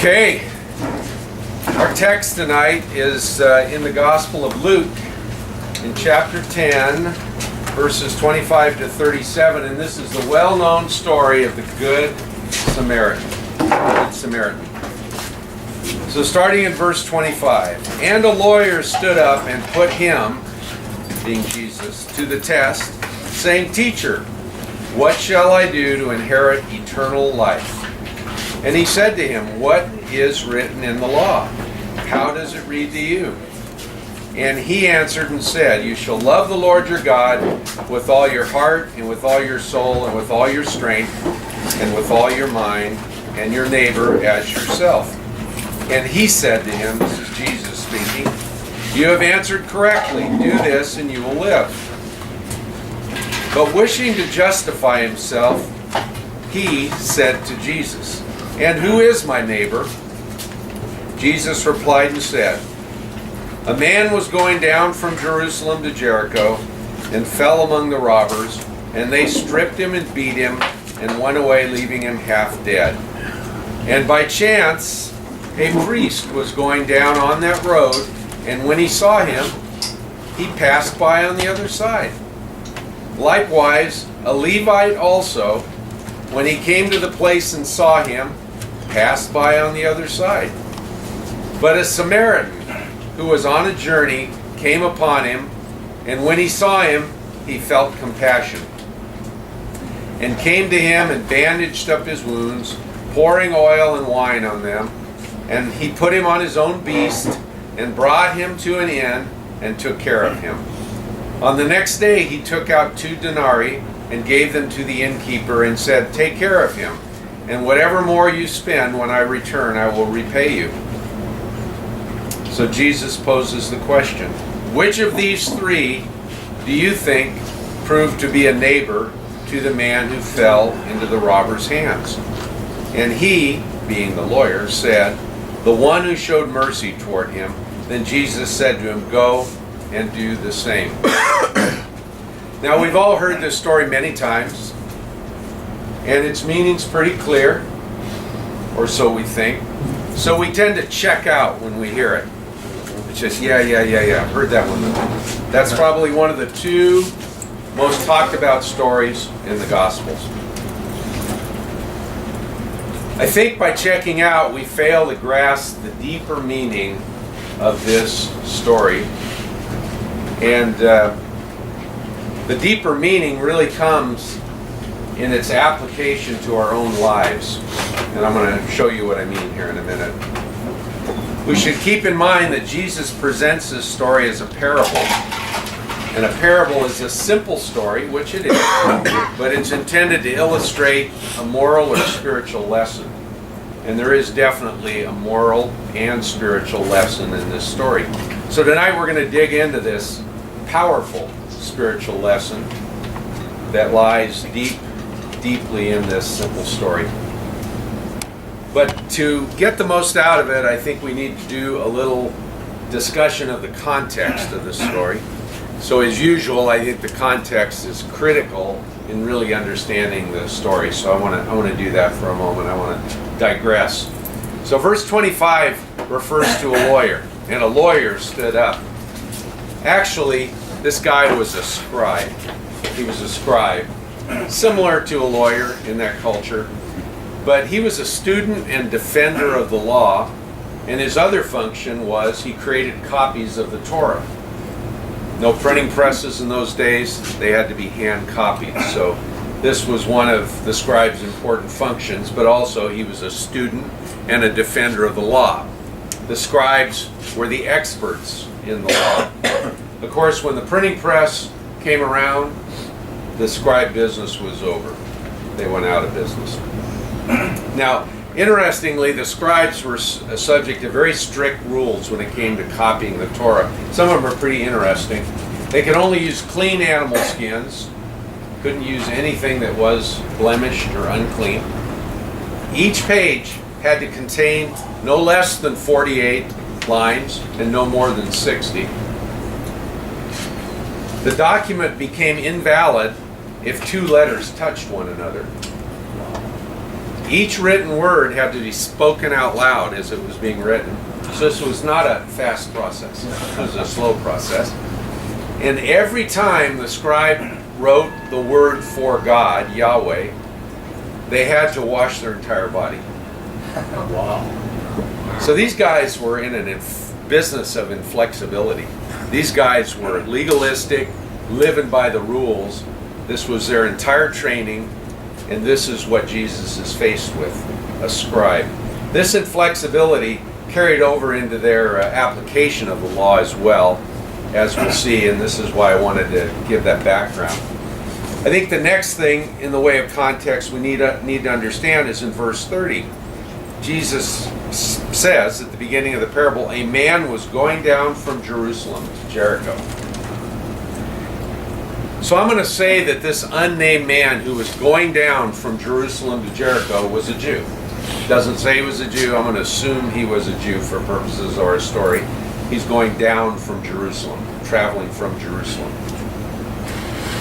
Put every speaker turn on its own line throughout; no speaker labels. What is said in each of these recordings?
Okay, our text tonight is in the Gospel of Luke in chapter 10, verses 25 to 37, and this is the well-known story of the Good Samaritan. Good Samaritan. So starting in verse 25, and a lawyer stood up and put him, being Jesus, to the test, saying, Teacher, what shall I do to inherit eternal life? And he said to him, What is written in the law? How does it read to you? And he answered and said, You shall love the Lord your God with all your heart, and with all your soul, and with all your strength, and with all your mind, and your neighbor as yourself. And he said to him, this is Jesus speaking, You have answered correctly. Do this, and you will live. But wishing to justify himself, he said to Jesus, And who is my neighbor? Jesus replied and said, A man was going down from Jerusalem to Jericho and fell among the robbers, and they stripped him and beat him and went away, leaving him half dead. And by chance, a priest was going down on that road, and when he saw him, he passed by on the other side. Likewise, a Levite also, when he came to the place and saw him, passed by on the other side. But a Samaritan, who was on a journey, came upon him, and when he saw him, he felt compassion, and came to him and bandaged up his wounds, pouring oil and wine on them. And he put him on his own beast, and brought him to an inn, and took care of him. On the next day he took out 2 denarii, and gave them to the innkeeper, and said, Take care of him, and whatever more you spend when I return, I will repay you. So Jesus poses the question, Which of these 3 do you think proved to be a neighbor to the man who fell into the robber's hands? And he, being the lawyer, said, The one who showed mercy toward him. Then Jesus said to him, Go and do the same. Now we've all heard this story many times, and its meaning's pretty clear, or so we think. So we tend to check out when we hear it. It's just, yeah, heard that one. That's probably one of the 2 most talked about stories in the Gospels. I think by checking out, we fail to grasp the deeper meaning of this story. And the deeper meaning really comes in its application to our own lives. And I'm going to show you what I mean here in a minute. We should keep in mind that Jesus presents this story as a parable. And a parable is a simple story, which it is, but it's intended to illustrate a moral or spiritual lesson. And there is definitely a moral and spiritual lesson in this story. So tonight we're going to dig into this powerful spiritual lesson that lies deeply in this simple story. But to get the most out of it, I think we need to do a little discussion of the context of the story. So as usual, I think the context is critical in really understanding the story. So I want to do that for a moment. I want to digress. So verse 25 refers to a lawyer, and a lawyer stood up. Actually, this guy was a scribe. He was a scribe, similar to a lawyer in that culture. But he was a student and defender of the law, and his other function was he created copies of the Torah. No printing presses in those days, they had to be hand copied. So this was one of the scribe's important functions, but also he was a student and a defender of the law. The scribes were the experts in the law. Of course, when the printing press came around, the scribe business was over. They went out of business. Now, interestingly, the scribes were subject to very strict rules when it came to copying the Torah. Some of them are pretty interesting. They could only use clean animal skins, couldn't use anything that was blemished or unclean. Each page had to contain no less than 48 lines and no more than 60. The document became invalid if 2 letters touched one another. Each written word had to be spoken out loud as it was being written. So this was not a fast process. It was a slow process. And every time the scribe wrote the word for God, Yahweh, they had to wash their entire body.
Wow.
So these guys were in a business of inflexibility. These guys were legalistic, living by the rules. This was their entire training, and this is what Jesus is faced with, a scribe. This inflexibility carried over into their application of the law as well, as we'll see, and this is why I wanted to give that background. I think the next thing in the way of context we need to understand is in verse 30. Jesus says at the beginning of the parable, a man was going down from Jerusalem to Jericho. So I'm going to say that this unnamed man who was going down from Jerusalem to Jericho was a Jew. Doesn't say he was a Jew. I'm going to assume he was a Jew for purposes of our story. He's going down from Jerusalem, traveling from Jerusalem.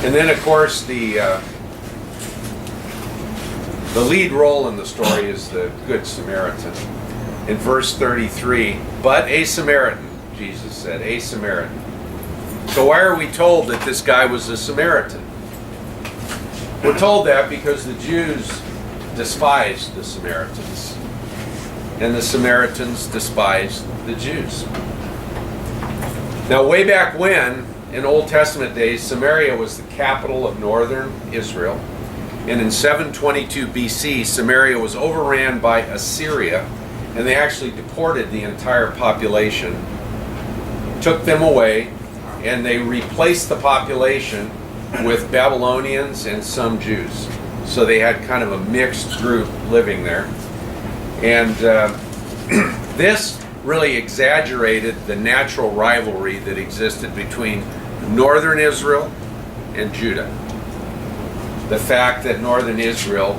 And then, of course, the lead role in the story is the Good Samaritan. In verse 33, but a Samaritan, Jesus said, a Samaritan. So why are we told that this guy was a Samaritan? We're told that because the Jews despised the Samaritans, and the Samaritans despised the Jews. Now, way back when, in Old Testament days, Samaria was the capital of northern Israel. And in 722 BC, Samaria was overran by Assyria, and they actually deported the entire population, took them away, and they replaced the population with Babylonians and some Jews. So they had kind of a mixed group living there. And this really exaggerated the natural rivalry that existed between northern Israel and Judah. The fact that northern Israel,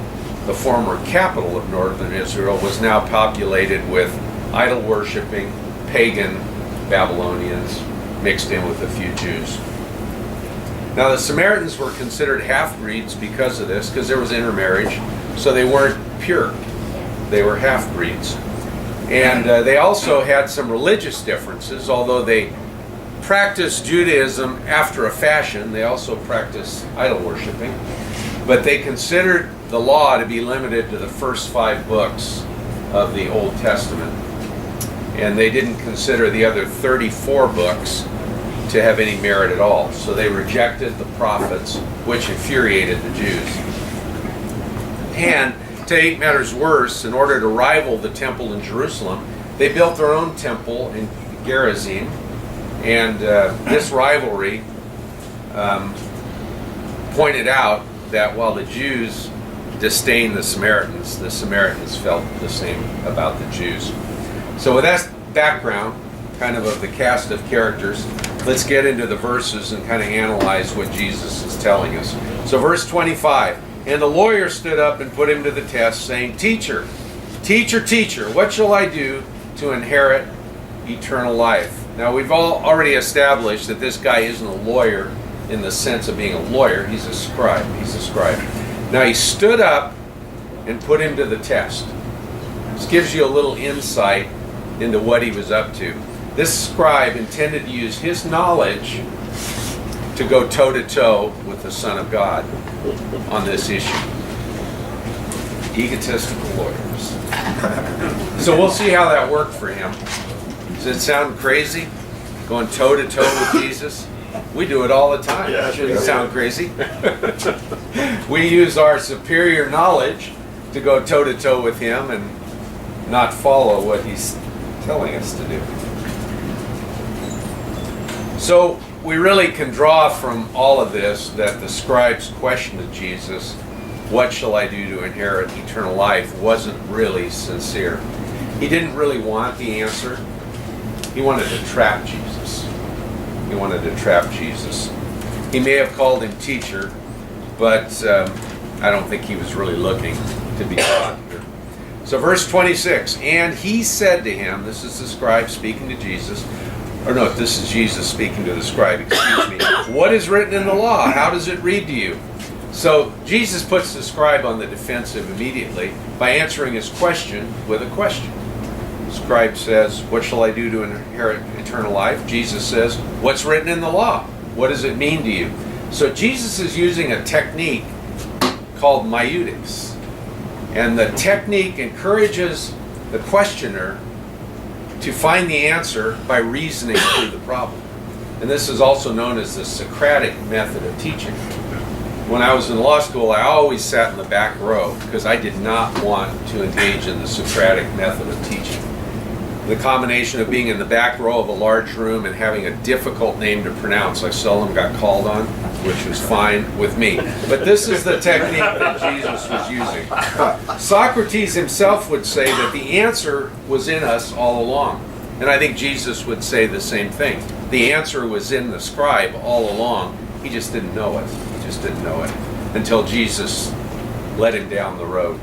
the former capital of northern Israel, was now populated with idol-worshipping, pagan Babylonians mixed in with a few Jews. Now the Samaritans were considered half-breeds because of this, because there was intermarriage, so they weren't pure. They were half-breeds. And they also had some religious differences, although they practiced Judaism after a fashion. They also practiced idol-worshipping. But they considered the law to be limited to the first 5 books of the Old Testament. And they didn't consider the other 34 books to have any merit at all. So they rejected the prophets, which infuriated the Jews. And to make matters worse, in order to rival the temple in Jerusalem, they built their own temple in Gerizim. And this rivalry pointed out that while the Jews disdained the Samaritans felt the same about the Jews. So with that background, kind of the cast of characters, let's get into the verses and kind of analyze what Jesus is telling us. So verse 25, and the lawyer stood up and put him to the test, saying, Teacher, teacher, teacher, what shall I do to inherit eternal life? Now we've already established that this guy isn't a lawyer in the sense of being a lawyer. He's a scribe. He's a scribe. Now he stood up and put him to the test. This gives you a little insight into what he was up to. This scribe intended to use his knowledge to go toe-to-toe with the Son of God on this issue. Egotistical lawyers. So we'll see how that worked for him. Does it sound crazy? Going toe-to-toe with Jesus? We do it all the time.
Yeah,
It shouldn't sound crazy. We use our superior knowledge to go toe-to-toe with him and not follow what he's telling us to do. So we really can draw from all of this that the scribe's question to Jesus, what shall I do to inherit eternal life, wasn't really sincere. He didn't really want the answer. He wanted to trap Jesus. He wanted to trap Jesus. He may have called him teacher, but I don't think he was really looking to be taught here. So verse 26, and he said to him, this is the scribe speaking to Jesus, or no, this is Jesus speaking to the scribe, excuse me. What is written in the law? How does it read to you? So Jesus puts the scribe on the defensive immediately by answering his question with a question. The scribe says, "What shall I do to inherit eternal life?" Jesus says, "What's written in the law? What does it mean to you?" So Jesus is using a technique called maieudics. And the technique encourages the questioner to find the answer by reasoning through the problem. And this is also known as the Socratic method of teaching. When I was in law school, I always sat in the back row because I did not want to engage in the Socratic method of teaching. The combination of being in the back row of a large room and having a difficult name to pronounce, I seldom got called on, which was fine with me. But this is the technique that Jesus was using. Socrates himself would say that the answer was in us all along. And I think Jesus would say the same thing. The answer was in the scribe all along. He just didn't know it. He just didn't know it until Jesus led him down the road.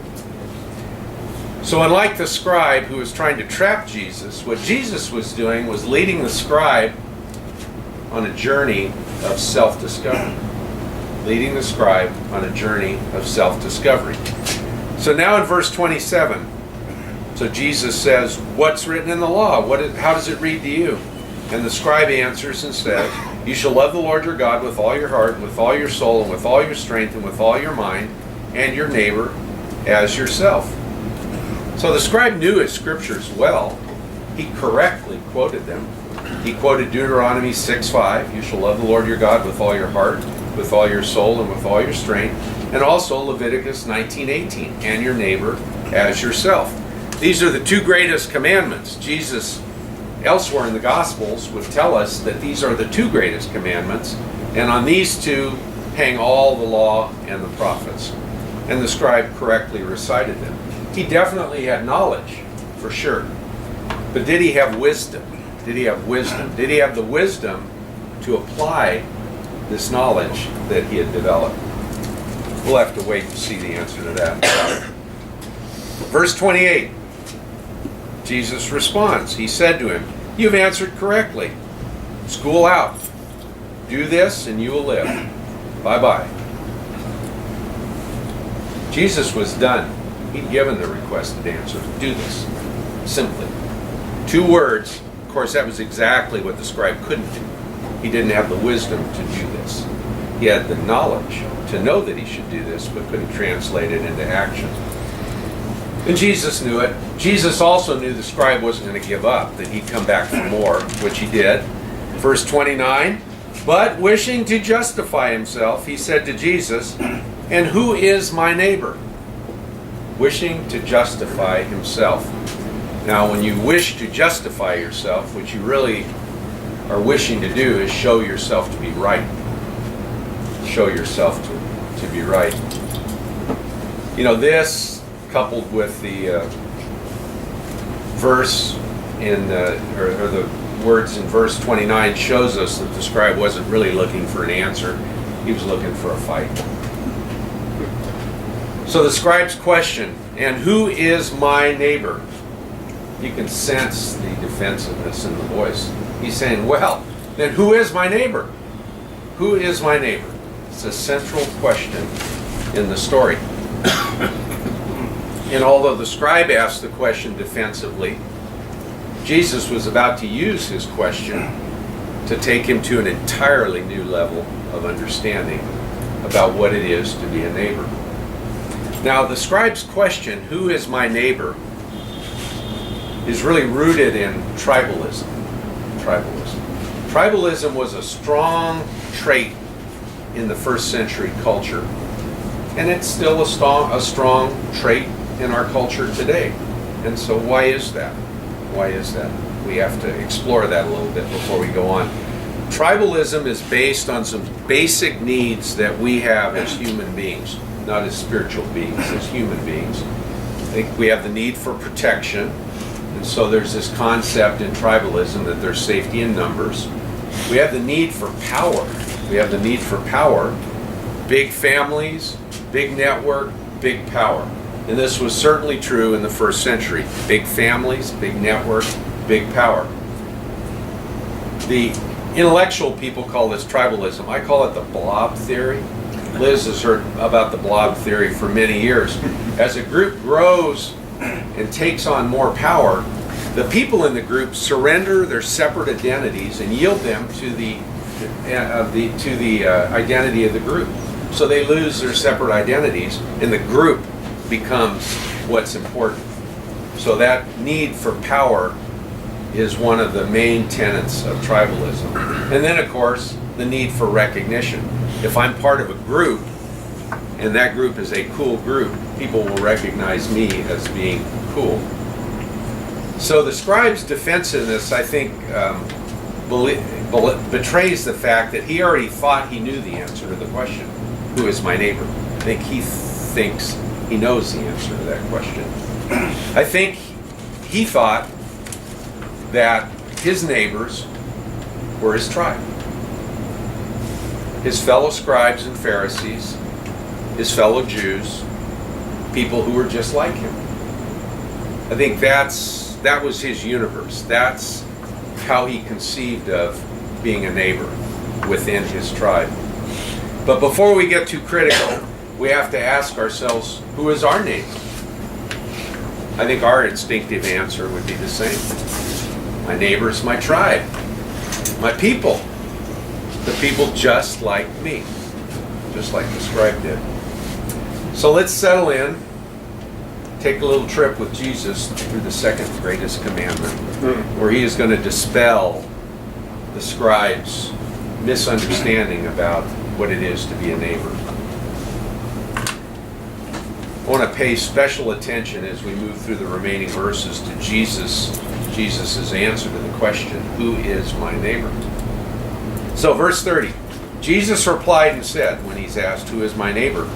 So unlike the scribe who was trying to trap Jesus, what Jesus was doing was leading the scribe on a journey of self-discovery. Leading the scribe on a journey of self-discovery. So now in verse 27, so Jesus says, "What's written in the law? How does it read to you?" And the scribe answers and says, "You shall love the Lord your God with all your heart, and with all your soul, and with all your strength, and with all your mind, and your neighbor as yourself." So the scribe knew his scriptures well. He correctly quoted them. He quoted Deuteronomy 6:5, "You shall love the Lord your God with all your heart, with all your soul, and with all your strength." And also Leviticus 19:18, "And your neighbor as yourself." These are the two greatest commandments. Jesus, elsewhere in the Gospels, would tell us that these are the two greatest commandments, and on these two hang all the law and the prophets. And the scribe correctly recited them. He definitely had knowledge, for sure. But did he have wisdom? Did he have wisdom? Did he have the wisdom to apply this knowledge that he had developed? We'll have to wait to see the answer to that. Verse 28, Jesus responds. He said to him, "You've answered correctly. School out. Do this and you will live. Bye-bye." Jesus was done. He'd given the requested answer. Do this. Simply. 2 words. Of course, that was exactly what the scribe couldn't do. He didn't have the wisdom to do this. He had the knowledge to know that he should do this, but couldn't translate it into action. And Jesus knew it. Jesus also knew the scribe wasn't going to give up, that he'd come back for more, which he did. Verse 29, "But wishing to justify himself, he said to Jesus, 'And who is my neighbor?'" Wishing to justify himself. Now, when you wish to justify yourself, what you really are wishing to do is show yourself to be right. Show yourself to be right. You know, this coupled with the verse in, or the words in verse 29 shows us that the scribe wasn't really looking for an answer. He was looking for a fight. So the scribe's question, "And who is my neighbor?" You can sense the defensiveness in the voice. He's saying, well, then who is my neighbor? Who is my neighbor? It's a central question in the story. And although the scribe asked the question defensively, Jesus was about to use his question to take him to an entirely new level of understanding about what it is to be a neighbor. Now, the scribe's question, "Who is my neighbor?" is really rooted in tribalism. Tribalism was a strong trait in the first century culture, and it's still a strong trait in our culture today. And so why is that? Why is that? We have to explore that a little bit before we go on. Tribalism is based on some basic needs that we have as human beings, not as spiritual beings, as human beings. I think we have the need for protection. And so there's this concept in tribalism that there's safety in numbers. We have the need for power. We have the need for power. Big families, big network, big power. And this was certainly true in the first century. Big families, big network, big power. The intellectual people call this tribalism. I call it the blob theory. Liz has heard about the blob theory for many years. As a group grows and takes on more power, the people in the group surrender their separate identities and yield them to the identity of the group. So they lose their separate identities, and the group becomes what's important. So that need for power is one of the main tenets of tribalism. And then, of course, the need for recognition. If I'm part of a group, and that group is a cool group, people will recognize me as being cool. So the scribe's defensiveness, I think, betrays the fact that he already thought he knew the answer to the question, who is my neighbor? I think he thinks he knows the answer to that question. I think he thought that his neighbors were his tribe. His fellow scribes and Pharisees, his fellow Jews, people who were just like him. I think that was his universe. That's how he conceived of being a neighbor within his tribe. But before we get too critical, we have to ask ourselves, who is our neighbor? I think our instinctive answer would be the same. My neighbor is my tribe, my people, the people just like me, just like the scribe did. So let's settle in, take a little trip with Jesus through the second greatest commandment, where he is going to dispel the scribe's misunderstanding about what it is to be a neighbor. I want to pay special attention as we move through the remaining verses to Jesus' answer to the question, who is my neighbor? So verse 30, Jesus replied and said, when he's asked, who is my neighbor?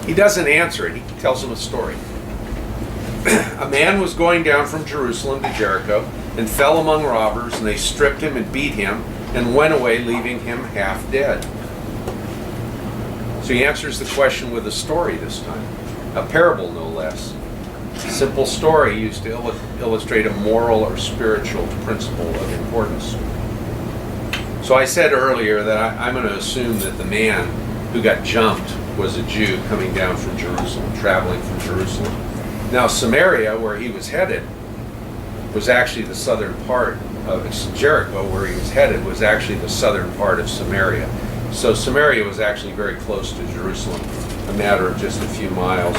He doesn't answer it, he tells him a story. A man was going down from Jerusalem to Jericho and fell among robbers, and they stripped him and beat him and went away, leaving him half dead. So he answers the question with a story this time. A parable, no less. A simple story used to illustrate a moral or spiritual principle of importance. So I said earlier that I'm going to assume that the man who got jumped was a Jew coming down from Jerusalem, traveling from Jerusalem. Now Samaria, where he was headed, was actually the southern part of Jericho, where he was headed, was actually the southern part of Samaria. So Samaria was actually very close to Jerusalem, a matter of just a few miles.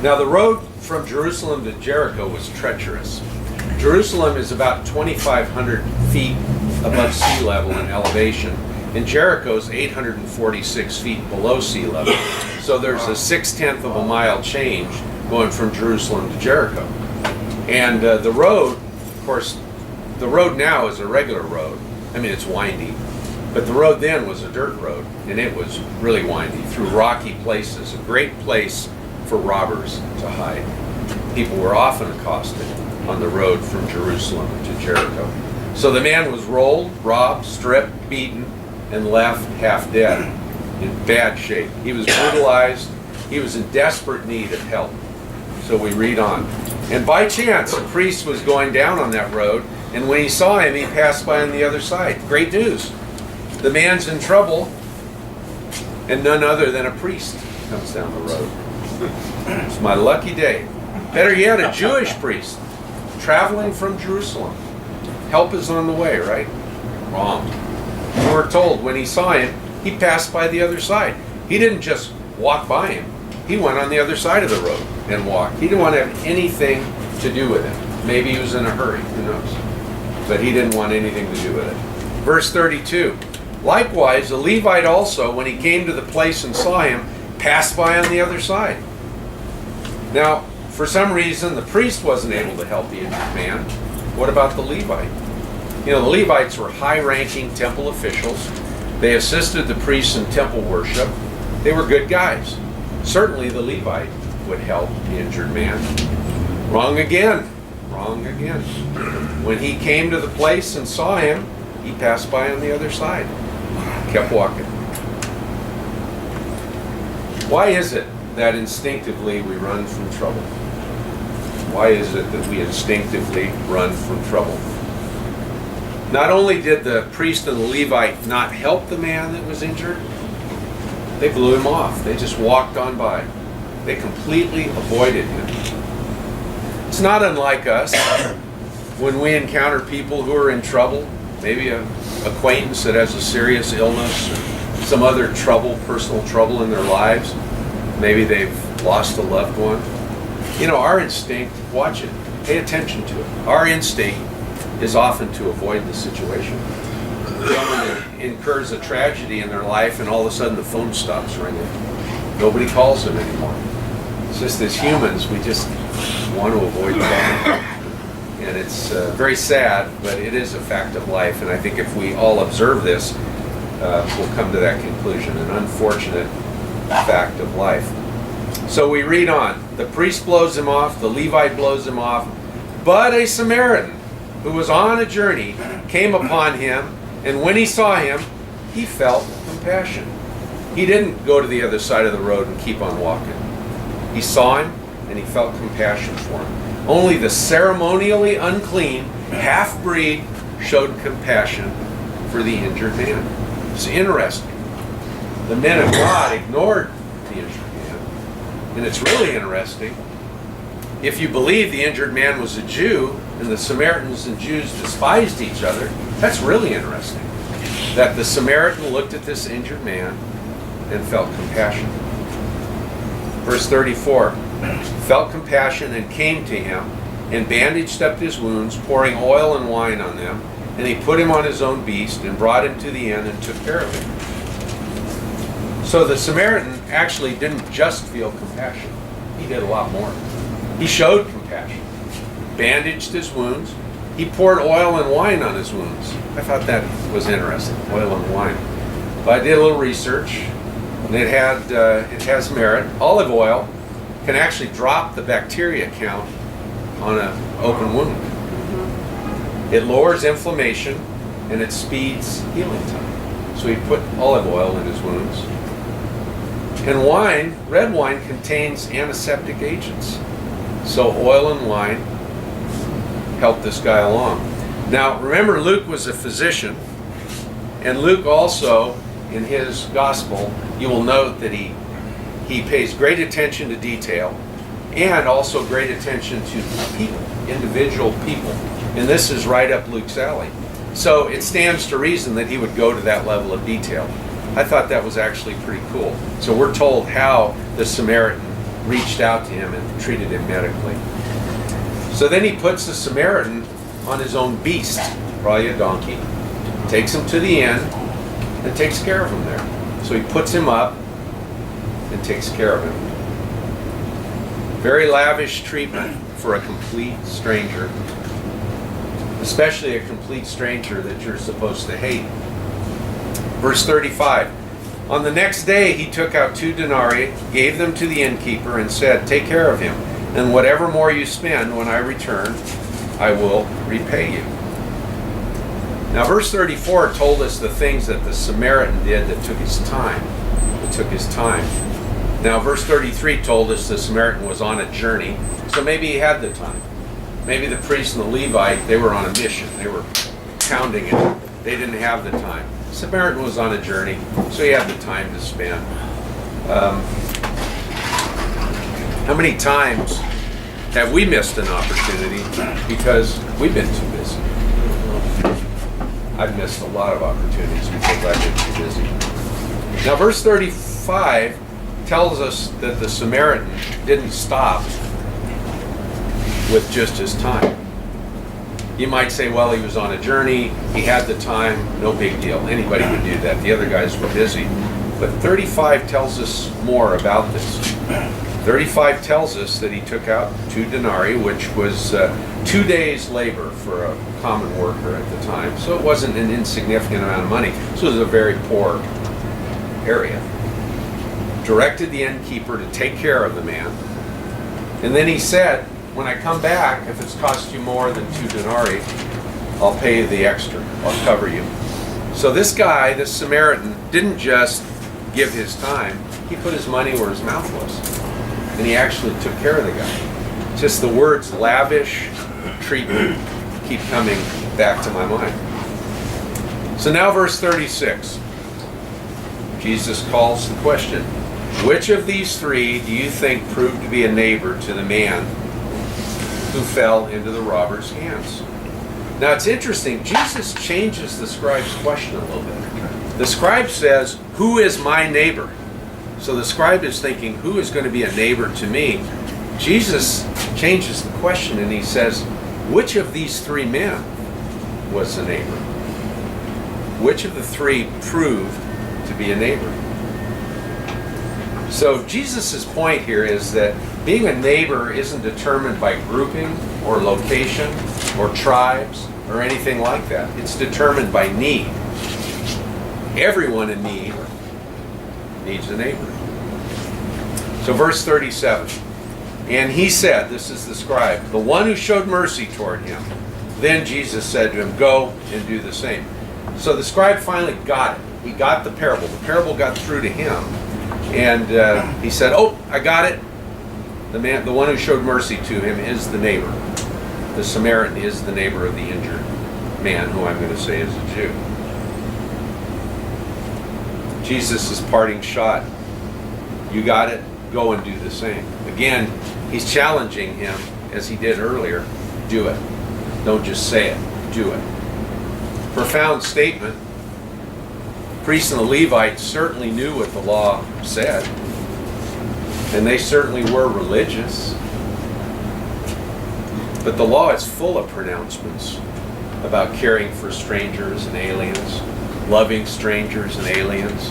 Now the road from Jerusalem to Jericho was treacherous. Jerusalem is about 2,500 feet above sea level in elevation, and Jericho is 846 feet below sea level. So there's a 6/10 of a mile change going from Jerusalem to Jericho. And the road, of course, the road now is a regular road. I mean, it's windy. But the road then was a dirt road, and it was really windy through rocky places, a great place for robbers to hide. People were often accosted on the road from Jerusalem to Jericho. So the man was rolled, robbed, stripped, beaten, and left half dead, in bad shape. He was brutalized. He was in desperate need of help. So we read on. And by chance, a priest was going down on that road, and when he saw him, he passed by on the other side. Great news. The man's in trouble, and none other than a priest comes down the road. It's my lucky day. Better yet, a Jewish priest traveling from Jerusalem. Help is on the way, right? Wrong. We're told when he saw him, he passed by the other side. He didn't just walk by him. He went on the other side of the road and walked. He didn't want to have anything to do with it. Maybe he was in a hurry, who knows? But he didn't want anything to do with it. Verse 32. Likewise, a Levite also, when he came to the place and saw him, passed by on the other side. Now, for some reason, the priest wasn't able to help the injured man. What about the Levite? You know, the Levites were high-ranking temple officials. They assisted the priests in temple worship. They were good guys. Certainly the Levite would help the injured man. Wrong again. Wrong again. When he came to the place and saw him, he passed by on the other side. Kept walking. Why is it that instinctively we run from trouble? Why is it that we instinctively run from trouble? Not only did the priest and the Levite not help the man that was injured, they blew him off. They just walked on by. They completely avoided him. It's not unlike us when we encounter people who are in trouble, maybe an acquaintance that has a serious illness or some other trouble, personal trouble in their lives. Maybe they've lost a loved one. You know, our instinct, watch it, pay attention to it. Our instinct is often to avoid the situation. Someone incurs a tragedy in their life and all of a sudden the phone stops ringing. Nobody calls them anymore. It's just as humans, we just want to avoid that. And it's very sad, but it is a fact of life. And I think if we all observe this, we'll come to that conclusion. An unfortunate fact of life. So we read on. The priest blows him off, the Levite blows him off, but a Samaritan who was on a journey came upon him, and when he saw him, he felt compassion. He didn't go to the other side of the road and keep on walking. He saw him, and he felt compassion for him. Only the ceremonially unclean half-breed showed compassion for the injured man. It's interesting. The men of God ignored the injured man. And it's really interesting. If you believe the injured man was a Jew and the Samaritans and Jews despised each other, that's really interesting. That the Samaritan looked at this injured man and felt compassion. Verse 34, felt compassion and came to him and bandaged up his wounds, pouring oil and wine on them, and he put him on his own beast and brought him to the inn and took care of him. So the Samaritan actually didn't just feel compassion. He did a lot more. He showed compassion. Bandaged his wounds. He poured oil and wine on his wounds. I thought that was interesting, oil and wine. But I did a little research, and it has merit. Olive oil can actually drop the bacteria count on an open wound. It lowers inflammation, and it speeds healing time. So he put olive oil in his wounds. And wine, red wine, contains antiseptic agents. So oil and wine helped this guy along. Now, remember, Luke was a physician, and Luke also, in his gospel, you will note that he pays great attention to detail and also great attention to people, individual people. And this is right up Luke's alley. So it stands to reason that he would go to that level of detail. I thought that was actually pretty cool. So we're told how the Samaritan reached out to him and treated him medically. So then he puts the Samaritan on his own beast, probably a donkey, takes him to the inn, and takes care of him there. So he puts him up and takes care of him. Very lavish treatment for a complete stranger, especially a complete stranger that you're supposed to hate. Verse 35, on the next day he took out 2 denarii, gave them to the innkeeper, and said, take care of him, and whatever more you spend when I return, I will repay you. Now verse 34 told us the things that the Samaritan did that took his time. It took his time. Now verse 33 told us the Samaritan was on a journey, so maybe he had the time. Maybe the priest and the Levite, they were on a mission. They were pounding it. They didn't have the time. The Samaritan was on a journey, so he had the time to spend. How many times have we missed an opportunity because we've been too busy? I've missed a lot of opportunities because I've been too busy. Now verse 35 tells us that the Samaritan didn't stop with just his time. You might say, well, he was on a journey, he had the time, no big deal. Anybody would do that. The other guys were busy. But 35 tells us more about this. 35 tells us that he took out 2 denarii, which was 2 days' labor for a common worker at the time. So it wasn't an insignificant amount of money. So it was a very poor area. Directed the innkeeper to take care of the man. And then he said, when I come back, if it's cost you more than 2 denarii, I'll pay you the extra. I'll cover you. So this guy, this Samaritan, didn't just give his time. He put his money where his mouth was. And he actually took care of the guy. Just the words lavish treatment keep coming back to my mind. So now verse 36. Jesus calls the question, which of these three do you think proved to be a neighbor to the man who fell into the robber's hands? Now it's interesting, Jesus changes the scribe's question a little bit. The scribe says, who is my neighbor? So the scribe is thinking, who is going to be a neighbor to me? Jesus changes the question and he says, which of these three men was the neighbor? Which of the three proved to be a neighbor? So Jesus' point here is that being a neighbor isn't determined by grouping or location or tribes or anything like that. It's determined by need. Everyone in need needs a neighbor. So verse 37. And he said, this is the scribe, the one who showed mercy toward him. Then Jesus said to him, go and do the same. So the scribe finally got it. He got the parable. The parable got through to him. And he said, oh, I got it. The one who showed mercy to him is the neighbor. The Samaritan is the neighbor of the injured man, who I'm going to say is a Jew. Jesus' parting shot. You got it? Go and do the same. Again, he's challenging him, as he did earlier. Do it. Don't just say it. Do it. Profound statement. Priests and the Levites certainly knew what the law said. And they certainly were religious. But the law is full of pronouncements about caring for strangers and aliens, loving strangers and aliens.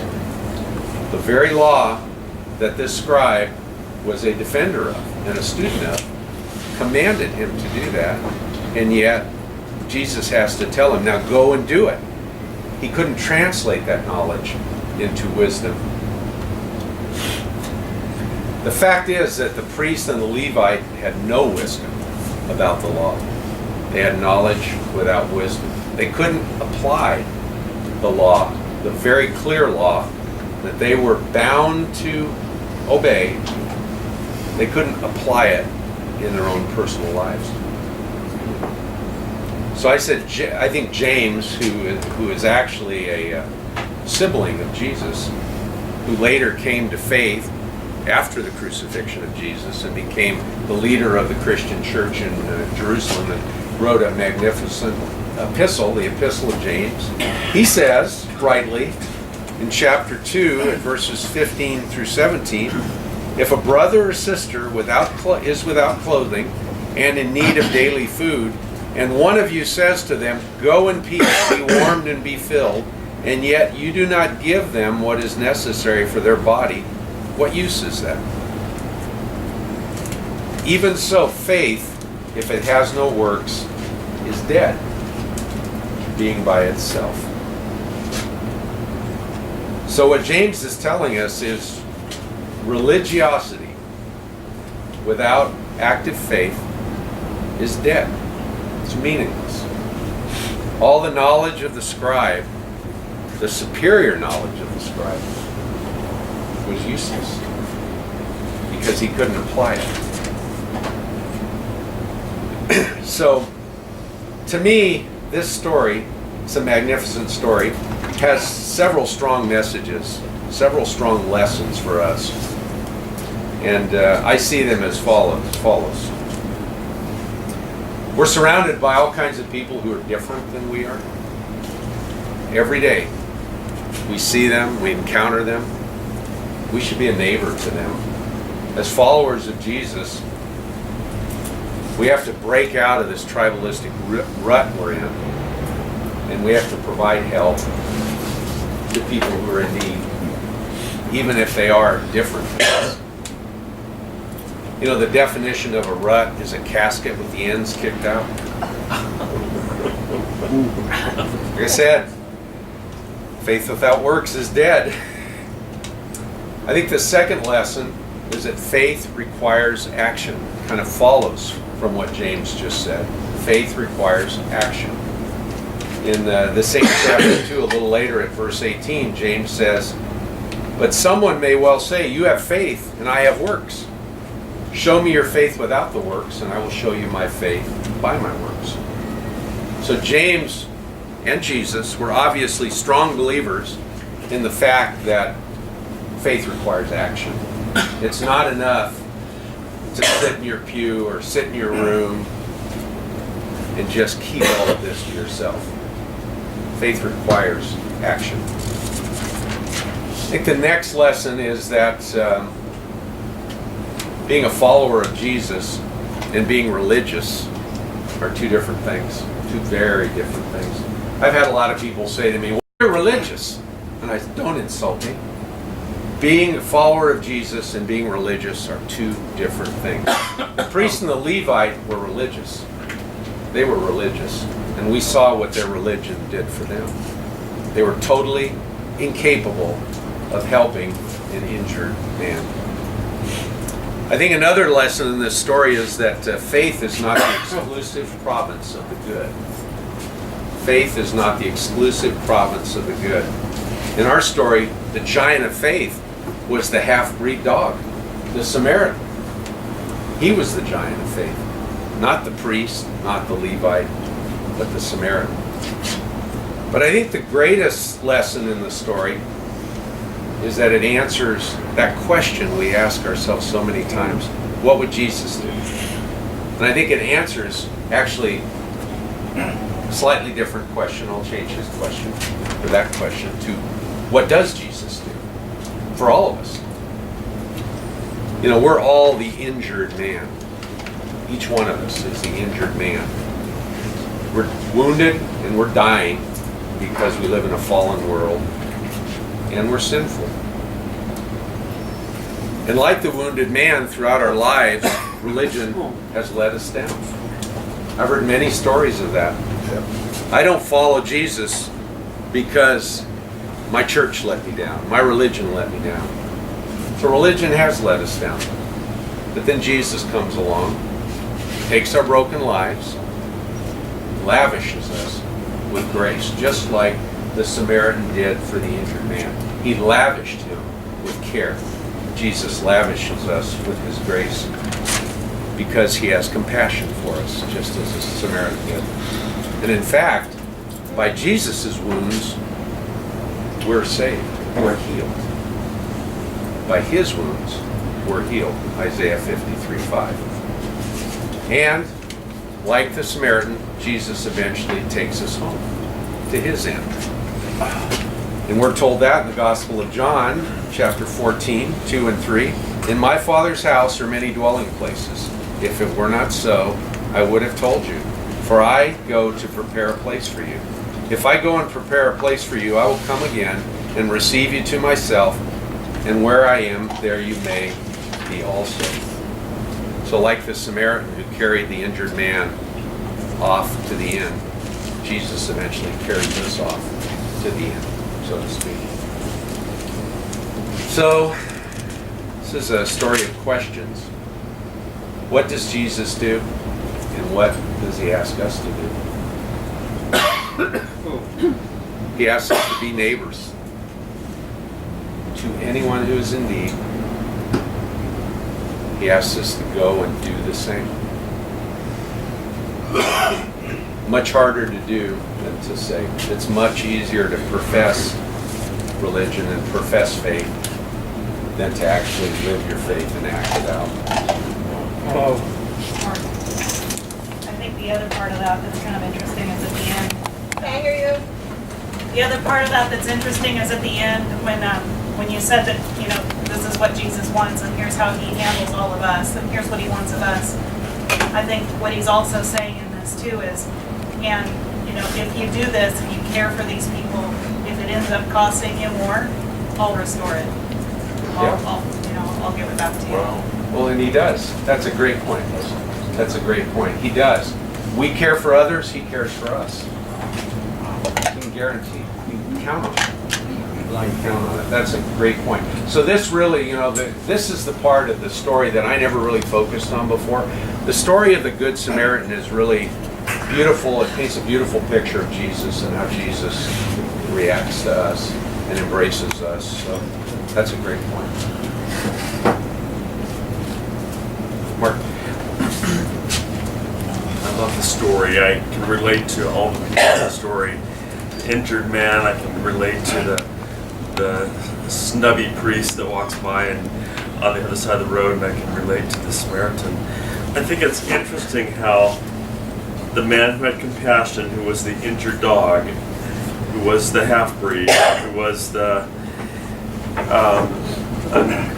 The very law that this scribe was a defender of and a student of commanded him to do that. And yet, Jesus has to tell him, now go and do it. He couldn't translate that knowledge into wisdom. The fact is that the priest and the Levite had no wisdom about the law. They had knowledge without wisdom. They couldn't apply the law, the very clear law that they were bound to obey. They couldn't apply it in their own personal lives. So I think James, who is actually a sibling of Jesus, who later came to faith after the crucifixion of Jesus and became the leader of the Christian church in Jerusalem and wrote a magnificent epistle, the Epistle of James. He says, rightly, in chapter 2, at verses 15 through 17, if a brother or sister is without clothing and in need of daily food, and one of you says to them, go in peace, be warmed and be filled, and yet you do not give them what is necessary for their body, what use is that? Even so, faith, if it has no works, is dead, being by itself. So what James is telling us is religiosity without active faith is dead. It's meaningless. All the knowledge of the scribe, the superior knowledge of the scribe, was useless because he couldn't apply it. So, to me, this story, it's a magnificent story, has several strong messages, several strong lessons for us. And I see them as follows. We're surrounded by all kinds of people who are different than we are. Every day, we see them, we encounter them. We should be a neighbor to them. As followers of Jesus, we have to break out of this tribalistic rut we're in, and we have to provide help to people who are in need, even if they are different from us. You know, the definition of a rut is a casket with the ends kicked out. Like I said, faith without works is dead. I think the second lesson is that faith requires action. It kind of follows from what James just said. Faith requires action. In the same chapter 2, a little later at verse 18, James says, but someone may well say, you have faith and I have works. Show me your faith without the works, and I will show you my faith by my works. So James and Jesus were obviously strong believers in the fact that faith requires action. It's not enough to sit in your pew or sit in your room and just keep all of this to yourself. Faith requires action. I think the next lesson is that being a follower of Jesus and being religious are two different things, two very different things. I've had a lot of people say to me, well, you're religious. And I said, don't insult me. Being a follower of Jesus and being religious are two different things. The priest and the Levite were religious. They were religious. And we saw what their religion did for them. They were totally incapable of helping an injured man. I think another lesson in this story is that faith is not the exclusive province of the good. Faith is not the exclusive province of the good. In our story, the giant of faith was the half-breed dog, the Samaritan. He was the giant of faith. Not the priest, not the Levite, but the Samaritan. But I think the greatest lesson in the story is that it answers that question we ask ourselves so many times. What would Jesus do? And I think it answers actually a slightly different question. I'll change his question, or that question, to what does Jesus do for all of us? You know, we're all the injured man. Each one of us is the injured man. We're wounded and we're dying because we live in a fallen world and we're sinful. And like the wounded man, throughout our lives, religion has let us down. I've heard many stories of that. I don't follow Jesus because my church let me down. My religion let me down. So religion has let us down. But then Jesus comes along, takes our broken lives, lavishes us with grace, just like the Samaritan did for the injured man. He lavished him with care. Jesus lavishes us with his grace because he has compassion for us, just as the Samaritan did. And in fact, by Jesus' wounds, we're saved, we're healed. By his wounds, we're healed. Isaiah 53:5. And like the Samaritan, Jesus eventually takes us home to his end. And we're told that in the Gospel of John, chapter 14, 2 and 3. In my Father's house are many dwelling places. If it were not so, I would have told you. For I go to prepare a place for you. If I go and prepare a place for you, I will come again and receive you to myself, and where I am, there you may be also. So like the Samaritan who carried the injured man off to the end, Jesus eventually carries us off to the end, so to speak. So, this is a story of questions. What does Jesus do? And what does he ask us to do? He asks us to be neighbors to anyone who is in need. He asks us to go and do the same. Much harder to do than to say. It's much easier to profess religion and profess faith than to actually live your faith and act it out.
I think the other part of that that's kind of interesting is at the end.
Can I hear you?
The other part of that that's interesting is at the end when you said that, you know, this is what Jesus wants and here's how he handles all of us and here's what he wants of us. I think what he's also saying in this too is, and you know, if you do this and you care for these people, if it ends up costing you more, I'll restore it. I'll give it back to you.
Wow. Well, and he does. That's a great point. That's a great point. He does. We care for others, he cares for us. You can guarantee. You can count on it. You can count on it. That's a great point. So this really, you know, this is the part of the story that I never really focused on before. The story of the Good Samaritan is really beautiful. It paints a beautiful picture of Jesus and how Jesus reacts to us and embraces us. So that's a great point. Mark.
I love the story. I can relate to all the people in the story.
injured man. I can relate to the snubby priest that walks by and on the other side of the road, and I can relate to the Samaritan. I think it's interesting how the man who had compassion, who was the injured dog, who was the half-breed, who was the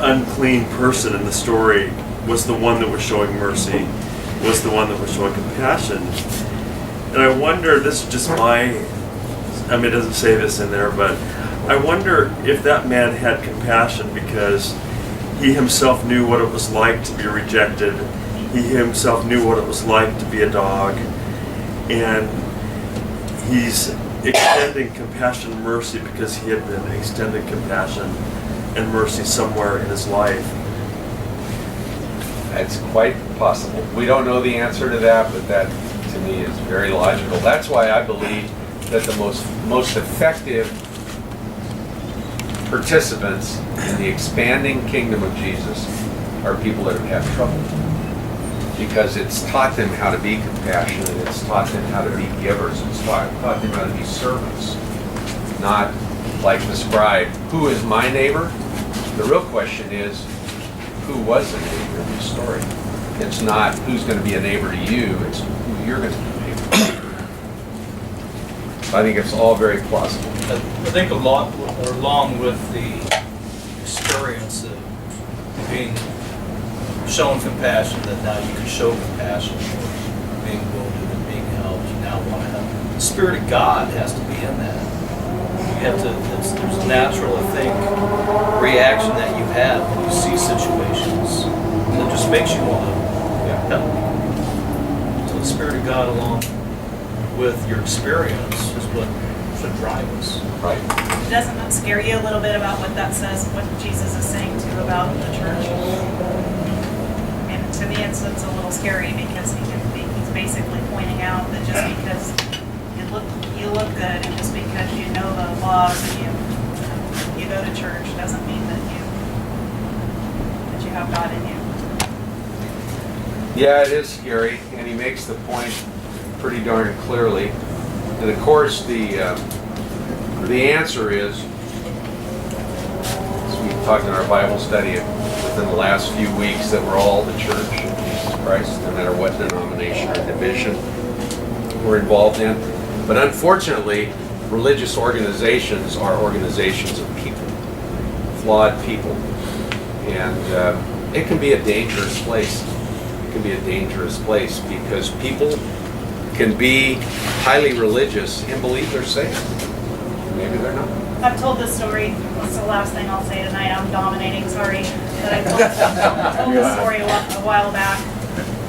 unclean person in the story, was the one that was showing mercy, was the one that was showing compassion. And I wonder, this is just it doesn't say this in there, but I wonder if that man had compassion because he himself knew what it was like to be rejected. He himself knew what it was like to be a dog. And he's extending compassion and mercy because he had been extending compassion and mercy somewhere in his life.
It's quite possible. We don't know the answer to that, but that to me is very logical. That's why I believe that the most effective participants in the expanding kingdom of Jesus are people that have had trouble. Because it's taught them how to be compassionate, it's taught them how to be givers, it's taught them how to be servants. Not like the scribe, who is my neighbor? The real question is, who was the neighbor in this story? It's not who's going to be a neighbor to you, it's who you're going to be a neighbor to. I think it's all very plausible.
I think along with the experience of being shown compassion, that now you can show compassion for being wounded and being helped. You now want to have the Spirit of God has to be in that. You have to. There's a natural, I think, reaction that you have when you see situations that just makes you want to help. So the Spirit of God, along with your experience, is what should drive us.
Right.
Doesn't that scare you a little bit about what that says, what Jesus is saying too about the church? To me, it's a little scary because he's basically pointing out that just because you look good and just because you know the laws and you go to church doesn't mean that you have God in you.
Yeah, it is scary, and he makes the point pretty darn clearly. And of course, the answer is, as we talked in our Bible study within the last few weeks, that we're all the church of Jesus Christ, no matter what denomination or division we're involved in. But unfortunately, religious organizations are organizations of people, flawed people. And it can be a dangerous place. It can be a dangerous place because people can be highly religious and believe they're saved. Maybe they're not.
I've told this story. It's the last thing I'll say tonight. I'm dominating, sorry. But I told this story a while back,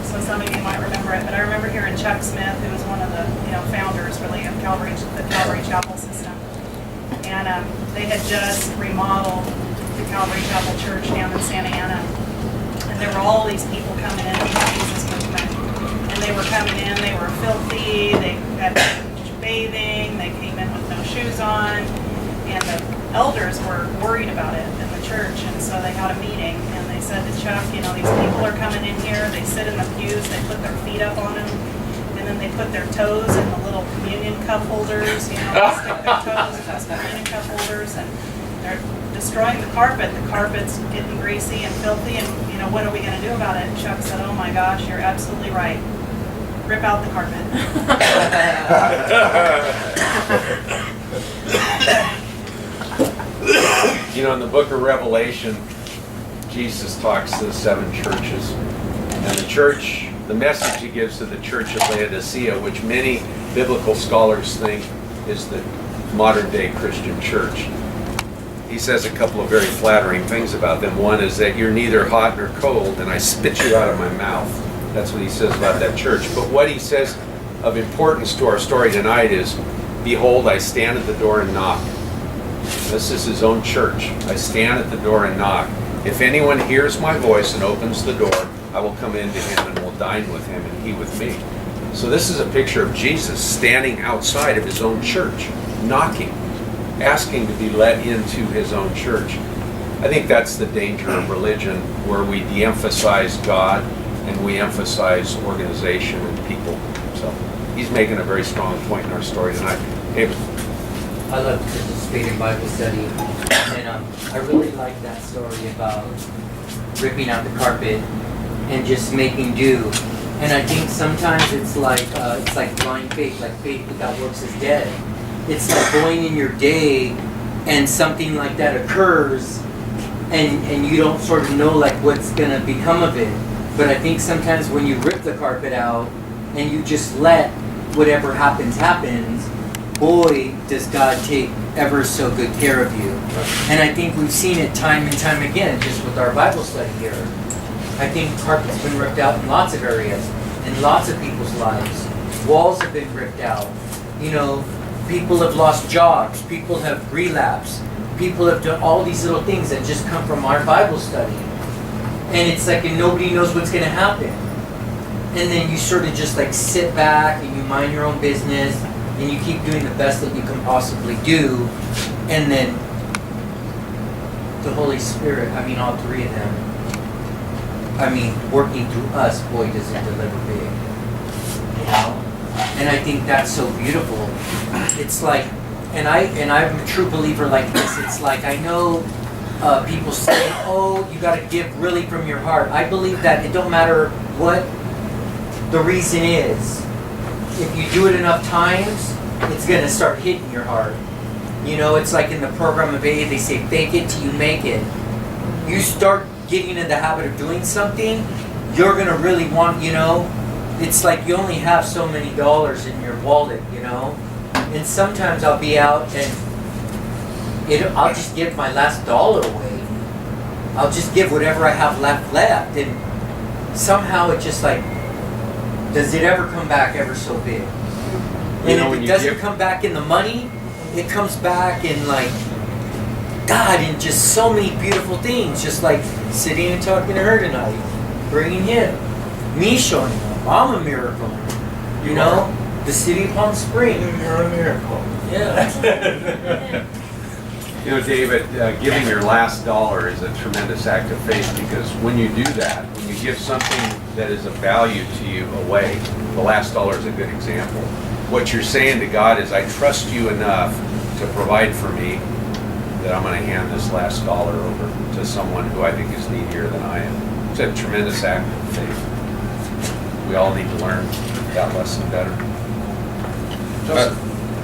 so some of you might remember it. But I remember hearing Chuck Smith, who was one of the founders really of the Calvary Chapel system. And they had just remodeled the Calvary Chapel Church down in Santa Ana. And there were all these people coming in for Jesus movement. And they were coming in, they were filthy, they had bathing, they came in with no shoes on. And the elders were worried about it in the church, and so they had a meeting, and they said to Chuck, these people are coming in here, they sit in the pews, they put their feet up on them, and then they put their toes in the little communion cup holders, they stick their toes in those communion cup holders, and they're destroying the carpet. The carpet's getting greasy and filthy, and what are we going to do about it? And Chuck said, oh my gosh, you're absolutely right. Rip out the carpet.
In the book of Revelation, Jesus talks to the 7 churches. And the message he gives to the church of Laodicea, which many biblical scholars think is the modern day Christian church. He says a couple of very flattering things about them. One is that you're neither hot nor cold, and I spit you out of my mouth. That's what he says about that church. But what he says of importance to our story tonight is, behold, I stand at the door and knock. This is his own church. I stand at the door and knock. If anyone hears my voice and opens the door, I will come into him and will dine with him and he with me. So this is a picture of Jesus standing outside of his own church, knocking, asking to be let into his own church. I think that's the danger of religion, where we de-emphasize God and we emphasize organization and people. So he's making a very strong point in our story tonight. David.
I love to participate in Bible study, and I really like that story about ripping out the carpet and just making do. And I think sometimes it's like blind faith, like faith without works is dead. It's like going in your day and something like that occurs, and you don't sort of know like what's gonna become of it. But I think sometimes when you rip the carpet out and you just let whatever happens, boy, does God take ever so good care of you. And I think we've seen it time and time again just with our Bible study here. I think carpet's been ripped out in lots of areas, in lots of people's lives. Walls have been ripped out. You know, people have lost jobs, people have relapsed, people have done all these little things that just come from our Bible study. And it's like, and nobody knows what's gonna happen. And then you sort of just like sit back and you mind your own business and you keep doing the best that you can possibly do. And then the Holy Spirit, I mean all three of them, I mean working through us, boy does it deliver big. You know? And I think that's so beautiful. It's like, and I'm a true believer like this. It's like, I know people say, oh, you got to give really from your heart. I believe that it don't matter what the reason is. If you do it enough times, it's going to start hitting your heart. You know, it's like in the program of AA, they say, fake it till you make it. You start getting in the habit of doing something, you're going to really want, you know, it's like you only have so many dollars in your wallet, you know? And sometimes I'll be out and I'll just give my last dollar away. I'll just give whatever I have left. And somehow it just like, does it ever come back ever so big? And if it doesn't come back in the money, it comes back in like, God, in just so many beautiful things. Just like sitting and talking to her tonight, bringing him, me showing up. I'm a miracle, you know? The city of Palm Springs.
You're a miracle.
Yeah.
You know, David, giving your last dollar is a tremendous act of faith, because when you do that, when you give something that is of value to you away, the last dollar is a good example. What you're saying to God is, I trust you enough to provide for me that I'm going to hand this last dollar over to someone who I think is needier than I am. It's a tremendous act of faith. We all need to learn that lesson better.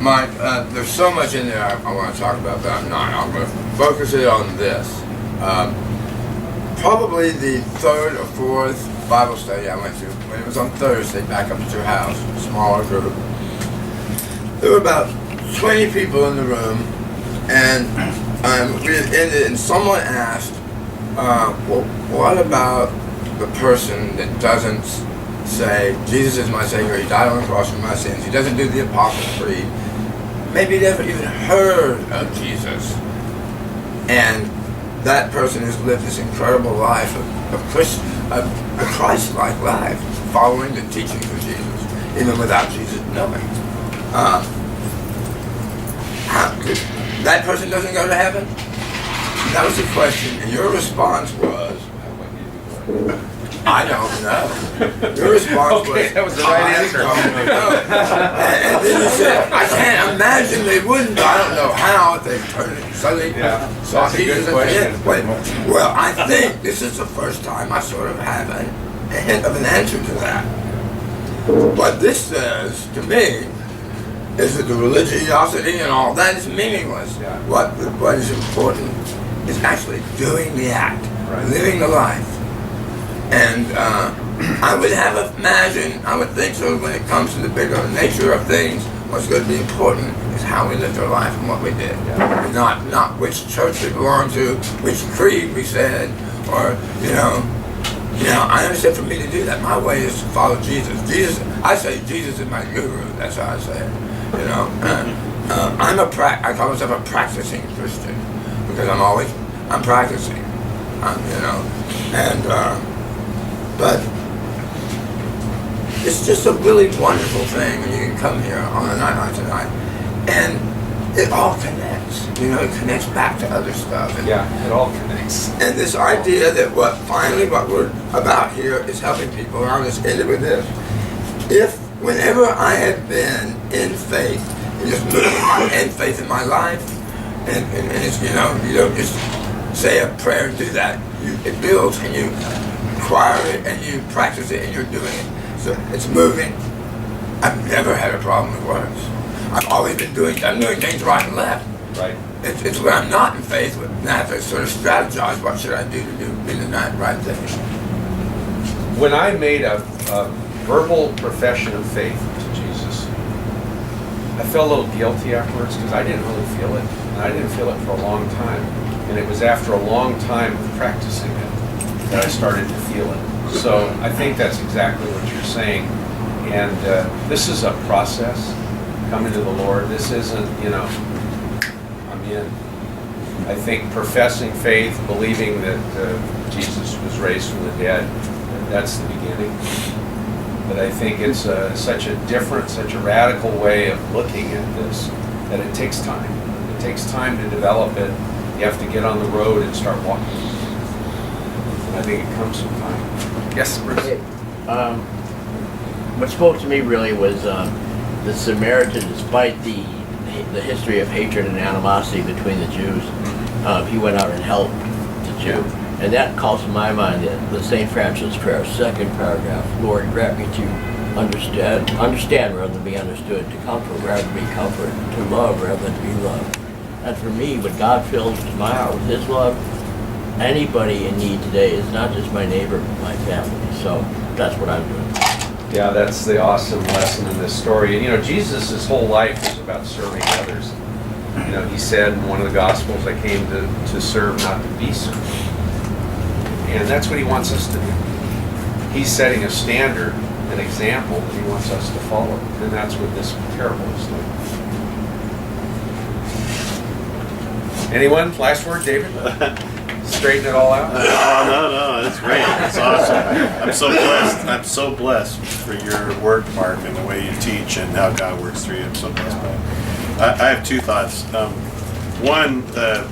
Mike, there's so much in there I want to talk about, but I'm not. I'm going to focus it on this. Probably the third or fourth Bible study I went to, when it was on Thursday, back up at your house, a smaller group. There were about 20 people in the room, and we had ended, and someone asked, well, what about the person that doesn't say, Jesus is my Savior, He died on the cross for my sins, he doesn't do the Apostles' Creed, maybe he never even heard of Jesus, and that person has lived this incredible life of a Christ-like life, following the teachings of Jesus, even without Jesus knowing. That person doesn't go to heaven? That was the question, and your response was, I don't know. Your response was,
that was the right answer.
And then you said, I can't imagine they wouldn't. I don't know how if they turned it suddenly.
Saw Jesus at the end.
Well, I think this is the first time I sort of have a hint of an answer to that. What this says to me is that the religiosity and all that is meaningless. What is important is actually doing the act, living the life. And I would I would think so when it comes to the bigger nature of things, what's going to be important is how we lived our life and what we did. Not which church we belong to, which creed we said, or, you know, I understand for me to do that, my way is to follow Jesus. I say Jesus is my guru, that's how I say it. You know, I call myself a practicing Christian, because I'm practicing, you know, and, but it's just a really wonderful thing when you can come here on a night like tonight, and it all connects. You know, it connects back to other stuff. And,
it all connects.
and this idea that what we're about here is helping people, and I'll just end it with this. Whenever I have been in faith You just move in faith in my life, and it's, you know, you don't just say a prayer and do that. It builds, and you acquire it, and you practice it, and you're doing it. So it's moving. I've never had a problem with words. I've always been doing things right and left.
Right.
It's when I'm not in faith, when I have to sort of strategize what should I do to do the right thing.
When I made a verbal profession of faith to Jesus, I felt a little guilty afterwards because I didn't really feel it. And I didn't feel it for a long time. And it was after a long time of practicing it that I started to feel it. So I think that's exactly what you're saying. And this is a process, coming to the Lord. This isn't, you know, I'm in. I think professing faith, believing that Jesus was raised from the dead, that's the beginning. But I think it's such a different, such a radical way of looking at this that it takes time. It takes time to develop it. You have to get on the road and start walking. And I think it comes from time. Yes, Bruce?
What spoke to me really was the Samaritan, despite the history of hatred and animosity between the Jews, he went out and helped the Jew. And that calls to my mind the St. Francis prayer, second paragraph, Lord, grant me to understand rather than be understood, to comfort rather than be comforted, to love rather than to be loved. And for me, when God fills my heart with His love, anybody in need today is not just my neighbor, but my family. So that's what I'm doing.
Yeah, that's the awesome lesson in this story. And you know, Jesus' whole life was about serving others. You know, he said in one of the Gospels, I came to serve, not to be served. And that's what he wants us to do. He's setting a standard, an example that he wants us to follow. And that's what this parable is doing. Anyone? Last word, David? Straighten it all out?
No, that's great. It's awesome. I'm so blessed. I'm so blessed for your work, Mark, and the way you teach and how God works through you. I'm so blessed by it. I have two thoughts. One, the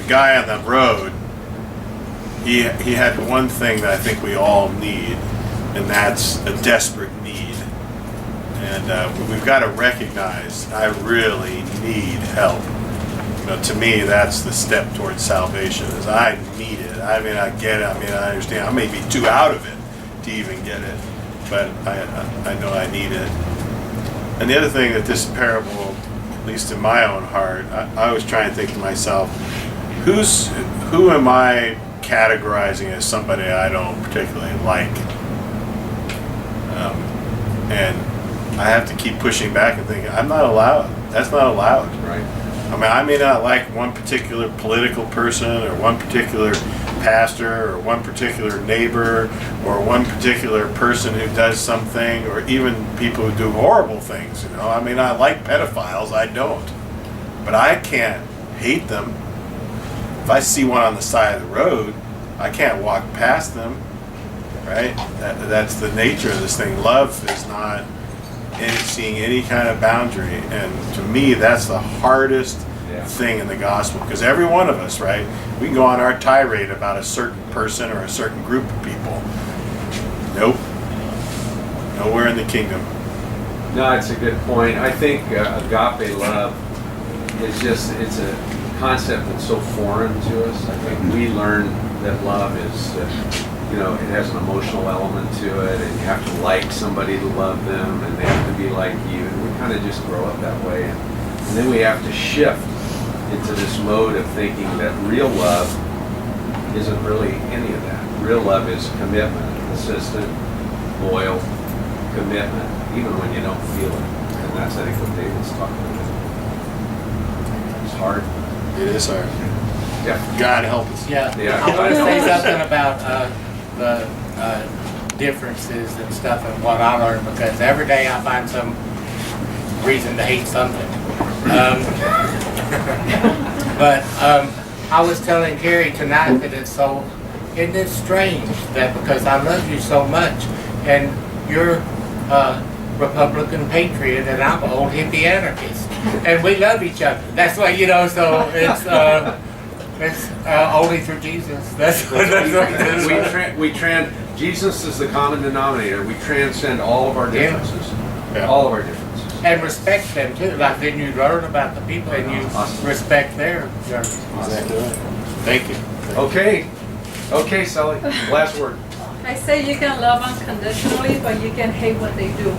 guy on the road, he had one thing that I think we all need, and that's a desperate need. And we've got to recognize I really need help. You know, to me, that's the step towards salvation. Is I need it. I mean, I get it. I mean, I understand. I may be too out of it to even get it, but I know I need it. And the other thing that this parable, at least in my own heart, I was trying to think to myself, who am I categorizing as somebody I don't particularly like? And I have to keep pushing back and thinking, I'm not allowed. That's not allowed.
Right.
I mean, I may not like one particular political person or one particular pastor or one particular neighbor or one particular person who does something, or even people who do horrible things, you know. I mean, I like pedophiles, I don't. But I can't hate them. If I see one on the side of the road, I can't walk past them, right? That's the nature of this thing. Love is not seeing any kind of boundary, and to me that's the hardest thing in the gospel, because every one of us, right, we can go on our tirade about a certain person or a certain group of people. Nope, nowhere in the kingdom.
No, it's a good point. I think agape love is it's a concept that's so foreign to us. I think we learn that love is you know, it has an emotional element to it, and you have to like somebody to love them, and they have to be like you, and we kind of just grow up that way. And then we have to shift into this mode of thinking that real love isn't really any of that. Real love is commitment, consistent, loyal commitment, even when you don't feel it. And that's, I think, what David's talking about. It's hard.
It is hard.
Yeah.
God help us.
Yeah,
Yeah.
I want to say something about the differences and stuff and what I learned, because every day I find some reason to hate something. But I was telling Carrie tonight that isn't it strange that because I love you so much and you're a Republican patriot and I'm an old hippie anarchist and we love each other. That's why, you know, so it's only through Jesus. That's what
Jesus is the common denominator. We transcend all of our differences.
Yeah.
All of our differences.
And respect them too, like then you learn about the people and you
Awesome.
respect their journey.
Exactly right. Thank you.
Okay, Sully, last word.
I say you can love unconditionally, but you can hate what they do.